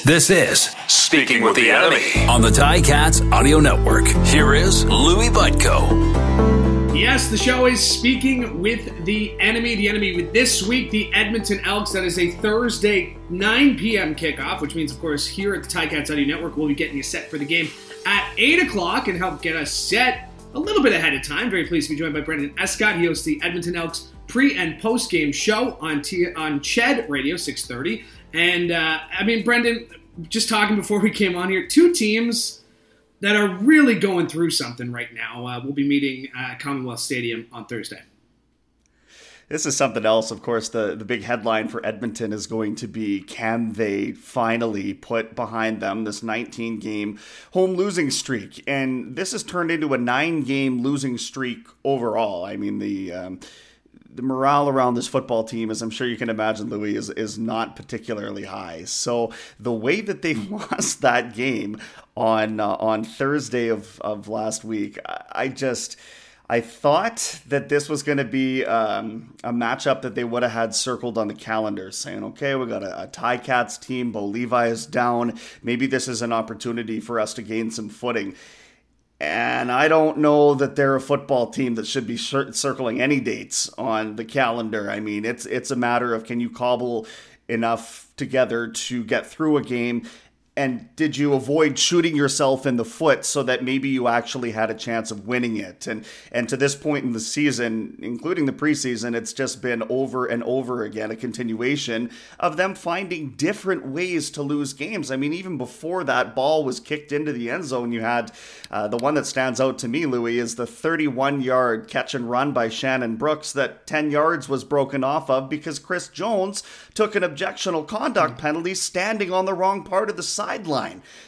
This is Speaking with the Enemy on the Ticats Audio Network. Here is Louie Butko. Yes, the show is Speaking with the Enemy. The Enemy with this week, the Edmonton Elks. That is a Thursday 9 p.m. kickoff, which means, of course, here at the Ticats Audio Network, we'll be getting you set for the game at 8 o'clock and help get us set a little bit ahead of time. Very pleased to be joined by Brenden Escott. He hosts the Edmonton Elks pre- and post-game show on CHED Radio 630. And, Brenden, just talking before we came on here, two teams that are really going through something right now. We'll be meeting at Commonwealth Stadium on Thursday. This is something else. Of course, the big headline for Edmonton is going to be, can they finally put behind them this 19-game home losing streak? And this has turned into a 9-game losing streak overall. I mean, the morale around this football team, as I'm sure you can imagine, Louie, is not particularly high. So the way that they lost that game on Thursday of last week, I thought that this was going to be a matchup that they would have had circled on the calendar, saying, okay, we got a Ticats team, Bo Levi is down. Maybe this is an opportunity for us to gain some footing. And I don't know that they're a football team that should be circling any dates on the calendar. I mean, it's a matter of, can you cobble enough together to get through a game? And did you avoid shooting yourself in the foot so that maybe you actually had a chance of winning it? And to this point in the season, including the preseason, it's just been over and over again, a continuation of them finding different ways to lose games. I mean, even before that ball was kicked into the end zone, you had the one that stands out to me, Louie, is the 31-yard catch and run by Shannon Brooks that 10 yards was broken off of because Chris Jones took an objectionable conduct penalty standing on the wrong part of the sideline.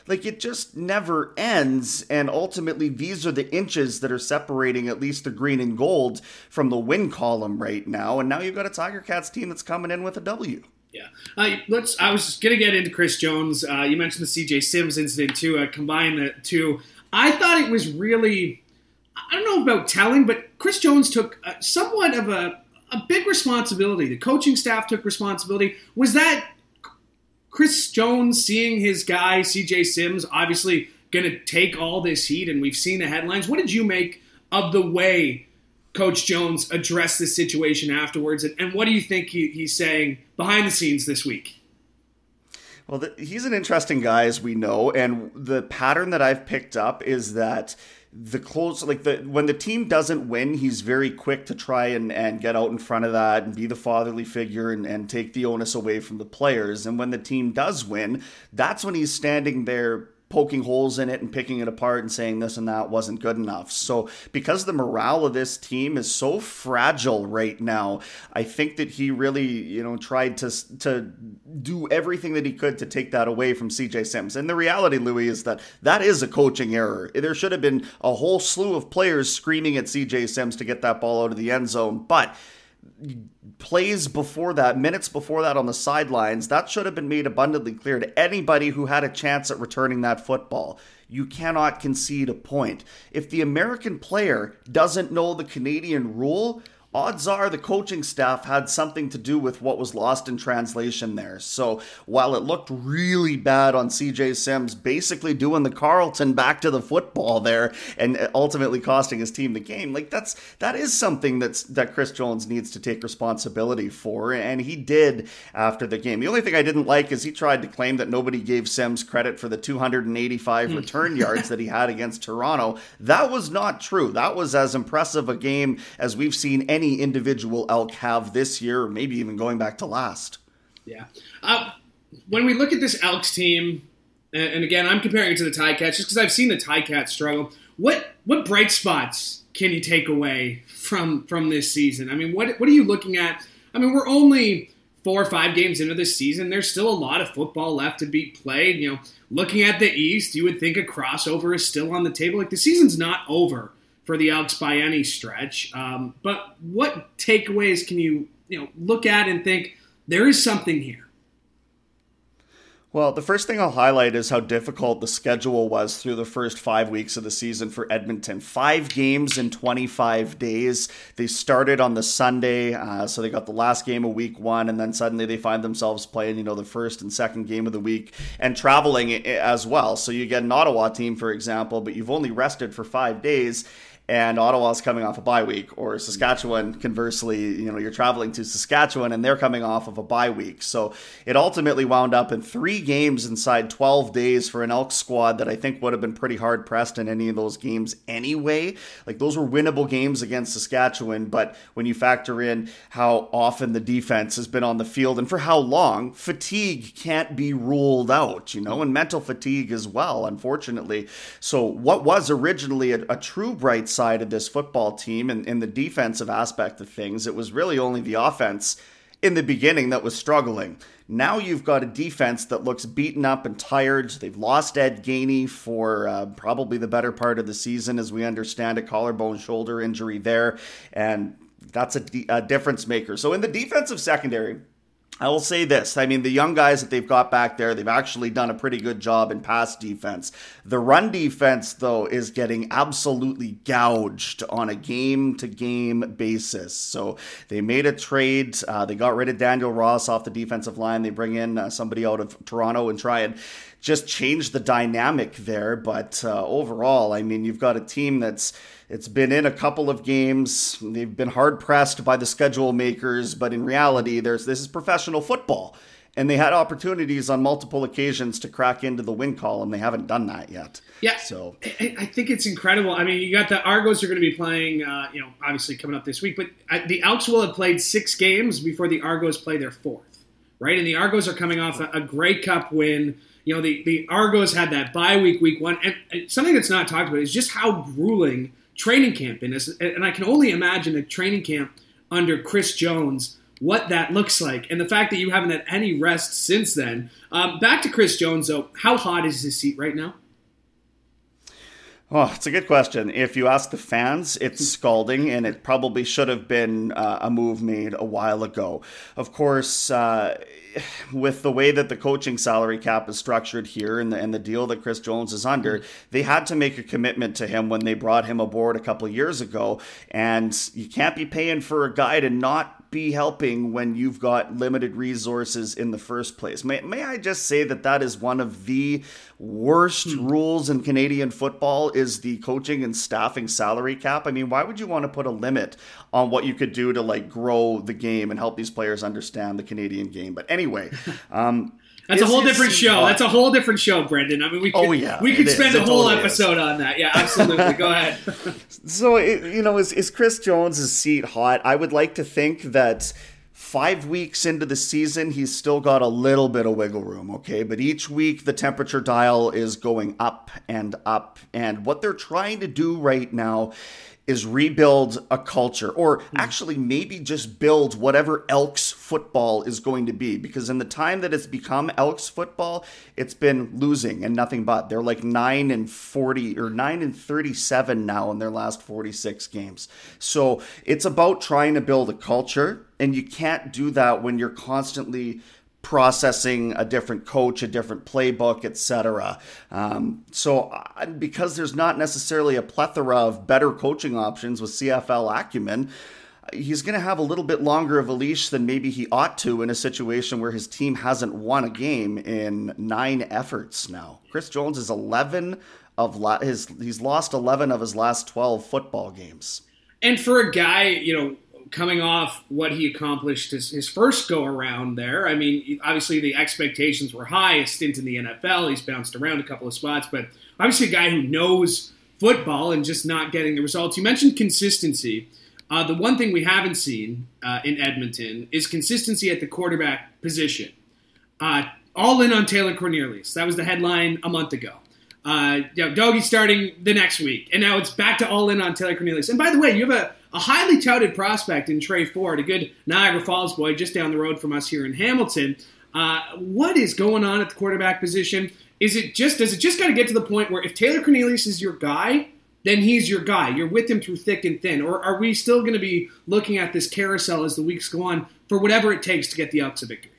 Like, it just never ends, and ultimately these are the inches that are separating at least the green and gold from the win column right now, and now you've got a Tiger Cats team that's coming in with a W. Yeah. I was going to get into Chris Jones. You mentioned the CJ Sims incident too. Combine the two. I thought it was really, I don't know about telling, but Chris Jones took somewhat of a big responsibility. The coaching staff took responsibility. Was that Chris Jones seeing his guy, CJ Sims, obviously going to take all this heat, and we've seen the headlines? What did you make of the way Coach Jones addressed this situation afterwards, and what do you think he's saying behind the scenes this week? Well, he's an interesting guy, as we know, and the pattern that I've picked up is that when the team doesn't win, he's very quick to try and get out in front of that and be the fatherly figure and take the onus away from the players. And when the team does win, that's when he's standing there poking holes in it and picking it apart and saying this and that wasn't good enough. So because the morale of this team is so fragile right now, I think that he really, tried to do everything that he could to take that away from CJ Sims. And the reality, Louie, is that is a coaching error. There should have been a whole slew of players screaming at CJ Sims to get that ball out of the end zone, but plays before that, minutes before that on the sidelines, that should have been made abundantly clear to anybody who had a chance at returning that football. You cannot concede a point. If the American player doesn't know the Canadian rule, odds are the coaching staff had something to do with what was lost in translation there. So while it looked really bad on CJ Sims, basically doing the Carlton back to the football there and ultimately costing his team the game, that is something that Chris Jones needs to take responsibility for, and he did after the game. The only thing I didn't like is he tried to claim that nobody gave Sims credit for the 285 return yards that he had against Toronto. That was not true. That was as impressive a game as we've seen any individual Elk have this year, or maybe even going back to last. Yeah. When we look at this Elks team, and again, I'm comparing it to the Ticats just because I've seen the Ticats struggle. What bright spots can you take away from this season? I mean, what are you looking at? I mean, we're only 4 or 5 games into this season. There's still a lot of football left to be played. Looking at the East, you would think a crossover is still on the table. Like, the season's not over for the Elks by any stretch. But what takeaways can you look at and think there is something here? Well, the first thing I'll highlight is how difficult the schedule was through the first 5 weeks of the season for Edmonton. 5 games in 25 days. They started on the Sunday, so they got the last game of week 1, and then suddenly they find themselves playing, the first and second game of the week and traveling as well. So you get an Ottawa team, for example, but you've only rested for 5 days. And Ottawa's coming off a bye week, or Saskatchewan, conversely, you're traveling to Saskatchewan and they're coming off of a bye week. So it ultimately wound up in 3 games inside 12 days for an Elks squad that I think would have been pretty hard pressed in any of those games anyway. Like, those were winnable games against Saskatchewan, but when you factor in how often the defense has been on the field and for how long, fatigue can't be ruled out, and mental fatigue as well, unfortunately. So what was originally a true bright side of this football team and in the defensive aspect of things, it was really only the offense in the beginning that was struggling. Now you've got a defense that looks beaten up and tired. They've lost Ed Gainey for probably the better part of the season, as we understand it, collarbone shoulder injury there, and that's a difference maker. So in the defensive secondary, I will say this. I mean, the young guys that they've got back there, they've actually done a pretty good job in pass defense. The run defense, though, is getting absolutely gouged on a game-to-game basis. So they made a trade. They got rid of Daniel Ross off the defensive line. They bring in somebody out of Toronto and try and just change the dynamic there. But overall, I mean, you've got a team it's been in a couple of games. They've been hard pressed by the schedule makers, but in reality, this is professional football. And they had opportunities on multiple occasions to crack into the win column. They haven't done that yet. Yeah, so I think it's incredible. I mean, you got the Argos are going to be playing, obviously coming up this week, but the Elks will have played 6 games before the Argos play their 4th, right? And the Argos are coming off a Grey Cup win. The Argos had that bye week 1, and something that's not talked about is just how grueling training camp in this, and I can only imagine a training camp under Chris Jones, what that looks like, and the fact that you haven't had any rest since then. Back to Chris Jones, though, how hot is his seat right now? Oh, it's a good question. If you ask the fans, it's scalding, and it probably should have been a move made a while ago. Of course, with the way that the coaching salary cap is structured here and the deal that Chris Jones is under, they had to make a commitment to him when they brought him aboard a couple of years ago. And you can't be paying for a guy to not be helping when you've got limited resources in the first place. May I just say that is one of the worst rules in Canadian football, is the coaching and staffing salary cap. I mean, why would you want to put a limit on what you could do to grow the game and help these players understand the Canadian game? But anyway, that's a whole different show. That's a whole different show, Brendan. I mean, we could spend a whole episode on that. Yeah, absolutely. Go ahead. So, is Chris Jones' seat hot? I would like to think that 5 weeks into the season, he's still got a little bit of wiggle room, okay? But each week, the temperature dial is going up and up. And what they're trying to do right now is rebuild a culture, or actually maybe just build whatever Elks football is going to be. Because in the time that it's become Elks football, it's been losing and nothing but. They're like 9-40 or 9-37 now in their last 46 games. So it's about trying to build a culture, and you can't do that when you're constantly processing a different coach, a different playbook, etc. So because there's not necessarily a plethora of better coaching options with CFL acumen, he's going to have a little bit longer of a leash than maybe he ought to in a situation where his team hasn't won a game in 9 efforts now. Chris Jones is he's lost 11 of his last 12 football games. And for a guy, coming off what he accomplished his first go-around there, I mean, obviously the expectations were high, a stint in the NFL, he's bounced around a couple of spots, but obviously a guy who knows football and just not getting the results. You mentioned consistency. The one thing we haven't seen in Edmonton is consistency at the quarterback position. All in on Taylor Cornelius. That was the headline a month ago. Doggy starting the next week, and now it's back to all in on Taylor Cornelius. And by the way, you have a highly touted prospect in Tre Ford, a good Niagara Falls boy just down the road from us here in Hamilton. What is going on at the quarterback position? Does it just got to get to the point where if Taylor Cornelius is your guy, then he's your guy? You're with him through thick and thin. Or are we still going to be looking at this carousel as the weeks go on for whatever it takes to get the Elks a victory?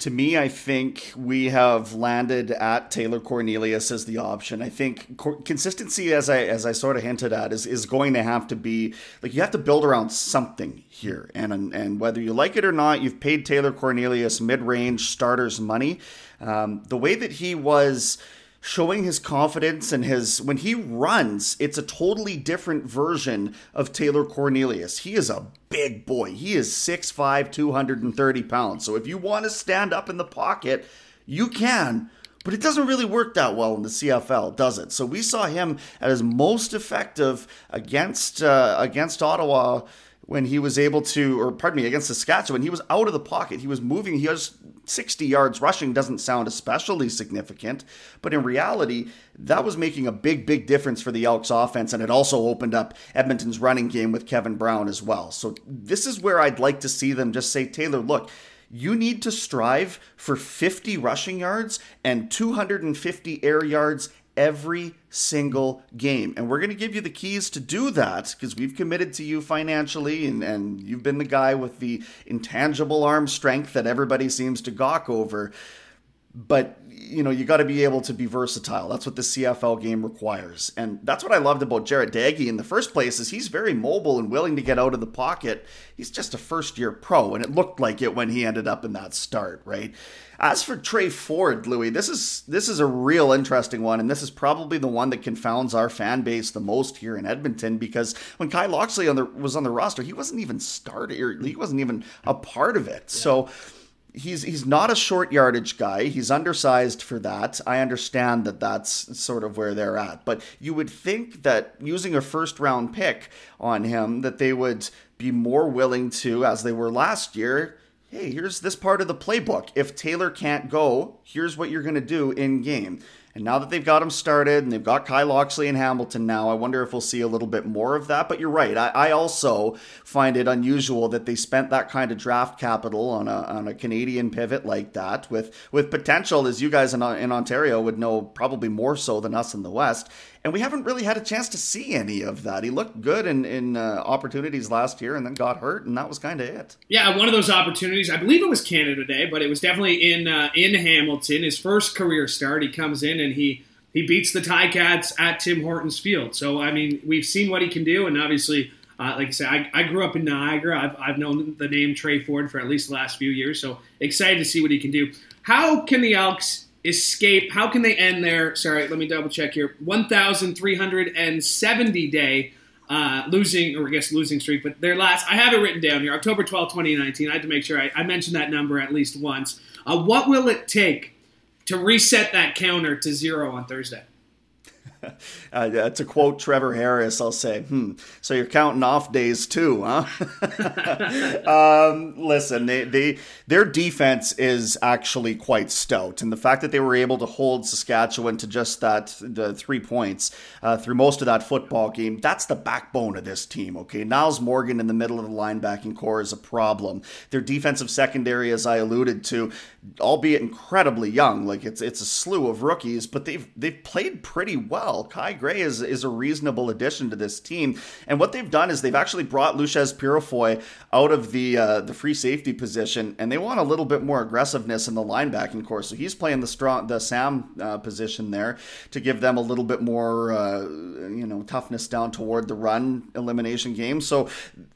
To me, I think we have landed at Taylor Cornelius as the option. I think consistency, as I sort of hinted at, is going to have to be, like, you have to build around something here. And whether you like it or not, you've paid Taylor Cornelius mid-range starters money. The way that he was showing his confidence and when he runs, it's a totally different version of Taylor Cornelius. He is a big boy. He is 6'5", 230 pounds. So if you want to stand up in the pocket, you can, but it doesn't really work that well in the CFL, does it? So we saw him at his most effective against Ottawa when he was able to, against Saskatchewan. He was out of the pocket. He was moving. He was 60 yards rushing. Doesn't sound especially significant, but in reality, that was making a big, big difference for the Elks offense, and it also opened up Edmonton's running game with Kevin Brown as well. So this is where I'd like to see them just say, Taylor, look, you need to strive for 50 rushing yards and 250 air yards every single game. And we're going to give you the keys to do that because we've committed to you financially, and you've been the guy with the intangible arm strength that everybody seems to gawk over. But, you got to be able to be versatile. That's what the CFL game requires. And that's what I loved about Jarrett Daggy in the first place, is he's very mobile and willing to get out of the pocket. He's just a first-year pro, and it looked like it when he ended up in that start, right? As for Tre Ford, Louie, this is a real interesting one, and this is probably the one that confounds our fan base the most here in Edmonton, because when Kai Locksley was on the roster, he wasn't even started. He wasn't even a part of it. Yeah. So he's not a short yardage guy. He's undersized for that. I understand that that's sort of where they're at. But you would think that using a first-round pick on him, that they would be more willing to, as they were last year, hey, here's this part of the playbook. If Taylor can't go, here's what you're going to do in game. And now that they've got him started and they've got Kai Locksley and Hamilton now, I wonder if we'll see a little bit more of that. But you're right. I also find it unusual that they spent that kind of draft capital on a Canadian pivot like that with potential, as you guys in Ontario would know probably more so than us in the West. And we haven't really had a chance to see any of that. He looked good in opportunities last year and then got hurt, and that was kind of it. Yeah, one of those opportunities, I believe it was Canada Day, but it was definitely in Hamilton. His first career start, he comes in and he beats the Ticats at Tim Hortons Field. So, I mean, we've seen what he can do, and obviously, like I said, I grew up in Niagara. I've known the name Tre Ford for at least the last few years, so excited to see what he can do. How can the Elks escape? How can they end their, let me double check here, 1,370 day losing streak, but their last, I have it written down here, October 12, 2019. I had to make sure I mentioned that number at least once. What will it take to reset that counter to 0 on Thursday? To quote Trevor Harris, I'll say, so you're counting off days too, huh? Listen, their defense is actually quite stout. And the fact that they were able to hold Saskatchewan to just the 3 points through most of that football game, that's the backbone of this team, okay? Niles Morgan in the middle of the linebacking core is a problem. Their defensive secondary, as I alluded to, albeit incredibly young, like it's a slew of rookies, but they've played pretty well. Kai Gray is a reasonable addition to this team, and what they've done is they've actually brought Lucius Purifoy out of the free safety position, and they want a little bit more aggressiveness in the linebacking core. So he's playing the Sam position there to give them a little bit more toughness down toward the run elimination game. So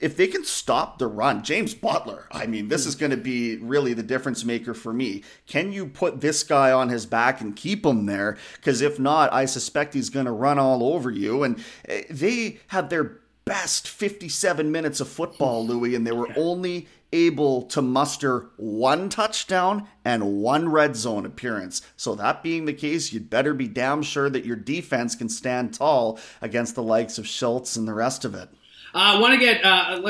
if they can stop the run, James Butler, I mean, this is going to be really the difference maker for me. Can you put this guy on his back and keep him there? Because if not, I suspect he's going to run all over you. And they had their best 57 minutes of football, Louie, and they were only able to muster 1 touchdown and 1 red zone appearance. So that being the case, you'd better be damn sure that your defense can stand tall against the likes of Schultz and the rest of it. I want to get,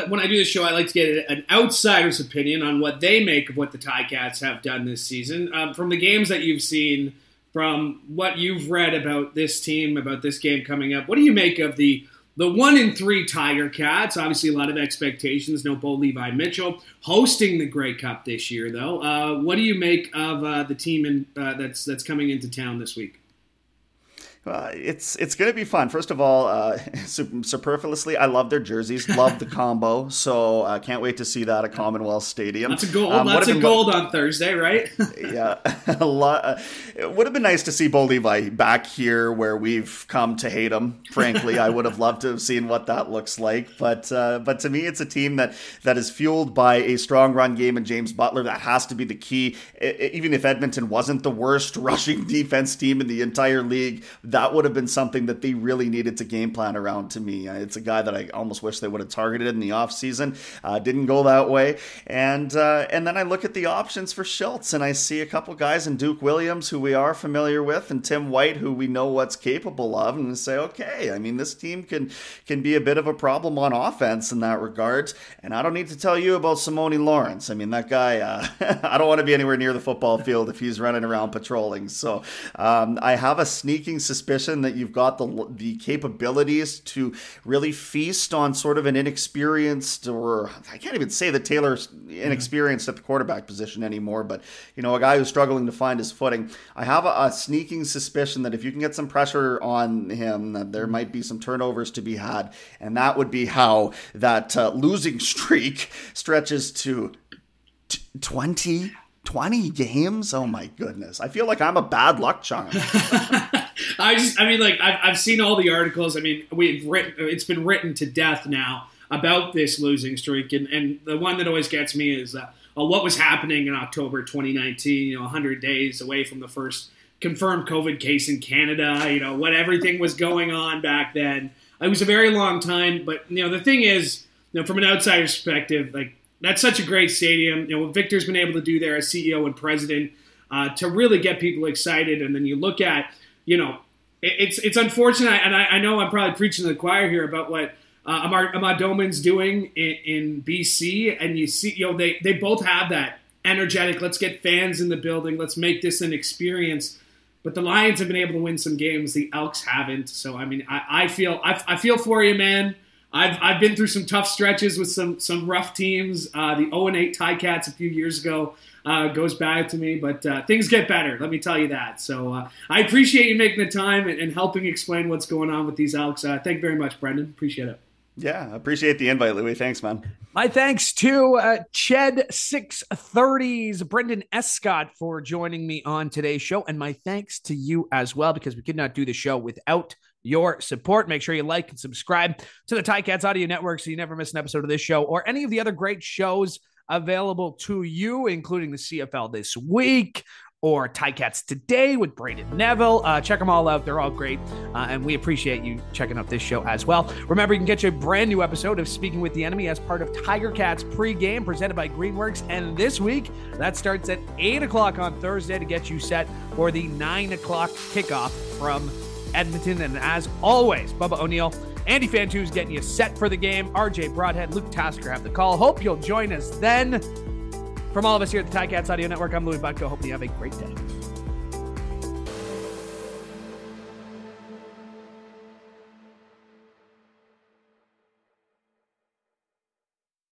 when I do this show, I like to get an outsider's opinion on what they make of what the Ticats have done this season. From the games that you've seen, from what you've read about this team, about this game coming up, what do you make of the 1-3 Tiger Cats? Obviously, a lot of expectations. No Bo Levi Mitchell hosting the Grey Cup this year, though. What do you make of the team that's coming into town this week? It's going to be fun. First of all, superfluously, I love their jerseys, love the combo. So I can't wait to see that at Commonwealth Stadium. That's a gold. That's a gold on Thursday, right? Yeah, a lot. It would have been nice to see Bo Levi back here, where we've come to hate him. Frankly, I would have loved to have seen what that looks like. But to me, it's a team that is fueled by a strong run game and James Butler. That has to be the key. Even if Edmonton wasn't the worst rushing defense team in the entire league, that would have been something that they really needed to game plan around. To me, it's a guy that I almost wish they would have targeted in the offseason. Didn't go that way. And then I look at the options for Schultz, and I see a couple guys in Duke Williams, who we are familiar with, and Tim White, who we know what's capable of, and say, okay, I mean, this team can be a bit of a problem on offense in that regard. And I don't need to tell you about Simone Lawrence. I mean, that guy, I don't want to be anywhere near the football field if he's running around patrolling. So I have a sneaking suspicion that you've got the capabilities to really feast on sort of an inexperienced, or I can't even say that Taylor's inexperienced at the quarterback position anymore, but a guy who's struggling to find his footing. I have a sneaking suspicion that if you can get some pressure on him, that there might be some turnovers to be had, and that would be how that losing streak stretches to 20 games. Oh my goodness, I feel like I'm a bad luck charm. I've seen all the articles. I mean, it's been written to death now about this losing streak, and the one that always gets me is what was happening in October 2019. 100 days away from the first confirmed COVID case in Canada. What everything was going on back then. It was a very long time, but the thing is, from an outsider's perspective, like, that's such a great stadium. What Victor's been able to do there as CEO and president to really get people excited. And then you look at, it's unfortunate, and I know I'm probably preaching to the choir here about what Ahmad Doman's doing in BC, and you see, they both have that energetic, let's get fans in the building, let's make this an experience. But the Lions have been able to win some games, the Elks haven't. So I mean, I feel for you, man. I've been through some tough stretches with some rough teams. The 0-8 Ticats a few years ago goes back to me, but things get better, let me tell you that. So I appreciate you making the time and helping explain what's going on with these Elks. Thank you very much, Brenden. Appreciate it. Yeah, appreciate the invite, Louie. Thanks, man. My thanks to CHED 630's Brenden Escott for joining me on today's show. And my thanks to you as well, because we could not do the show without your support. Make sure you like and subscribe to the Ticats Audio Network so you never miss an episode of this show or any of the other great shows available to you, including the CFL This Week or Ticats Today with Braden Neville. Check them all out. They're all great. And we appreciate you checking out this show as well. Remember, you can get you a brand new episode of Speaking with the Enemy as part of Tiger Cats pregame presented by Greenworks. And this week, that starts at 8 o'clock on Thursday to get you set for the 9 o'clock kickoff from Edmonton. And as always, Bubba O'Neill, Andy Fantu's getting you set for the game. RJ Broadhead, Luke Tasker have the call. Hope you'll join us then. From all of us here at the Ticats Audio Network, I'm Louie Butko. Hope you have a great day.